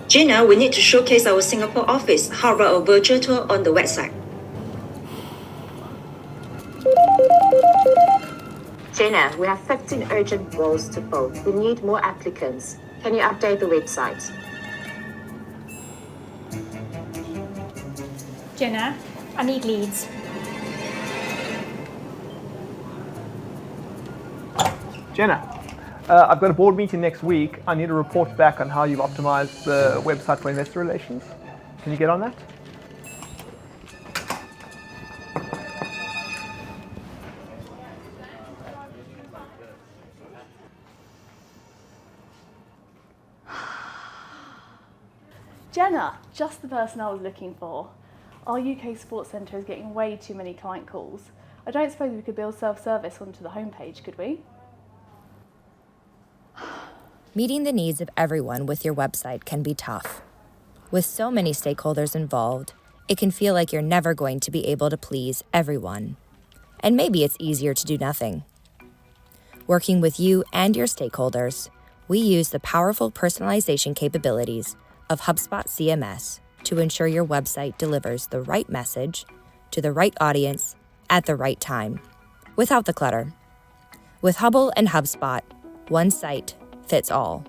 Gina, we need to showcase our Singapore office. How about a virtual tour on the website? Gina, we have 15 urgent roles to fill. We need more applicants. Can you update the website? Jenna, I need leads. Jenna, I've got a board meeting next week. I need a report back on how you've optimized the website for investor relations. Can you get on that? Jenna, just the person I was looking for. Our UK Sports Centre is getting way too many client calls. I don't suppose we could build self-service onto the homepage, could we? Meeting the needs of everyone with your website can be tough. With so many stakeholders involved, it can feel like you're never going to be able to please everyone. And maybe it's easier to do nothing. Working with you and your stakeholders, we use the powerful personalization capabilities of HubSpot CMS to ensure your website delivers the right message to the right audience at the right time, without the clutter. With Hubble and HubSpot, one site fits all.